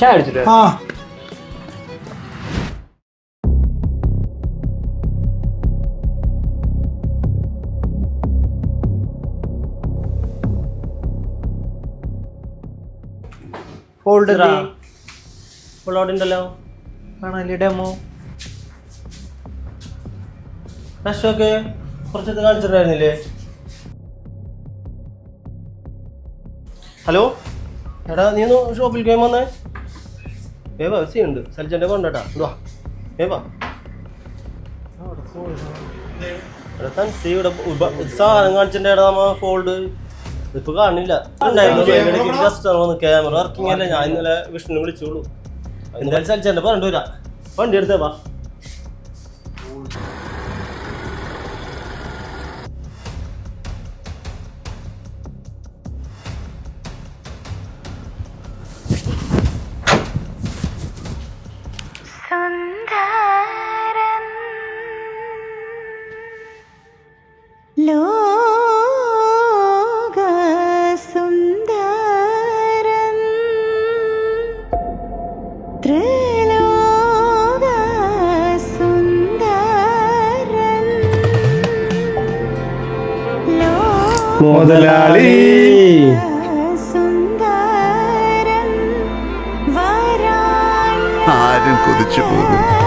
ചായ അടിച്ചിട്ട് ഉണ്ടല്ലോ കാണാല്ലേ ഡെമോ നഷ്ടമൊക്കെ കുറച്ചൊക്കെ കാണിച്ചിട്ടുണ്ടായിരുന്നില്ലേ? ഹലോ എടാ, നീ ഒന്ന് ഷോപ്പിൽ ഗെയിം വന്നേ. ഏവാ സീനുണ്ട്, സൽജന്റെ കൊണ്ടാ എന്തുവാ ഏവാ സാധനം കാണിച്ചിട്ടുണ്ടായിരുന്നു നമ്മ ഫോൾഡ്. ഇപ്പൊ കാണില്ല. ക്യാമറ വർക്കിംഗ് അല്ല. ഞാൻ ഇന്നലെ വിഷ്ണു വിളിച്ചോളൂ. എന്തായാലും സൽജന്റെ പറഞ്ഞിട്ട് വരാം. വണ്ടി എടുത്തേ വാ. ലോകസുന്ദരം ത്രിലോകസുന്ദരം മുതലാളി സുന്ദരം വരാൻ ആരും കൊതിച്ചു പോകും.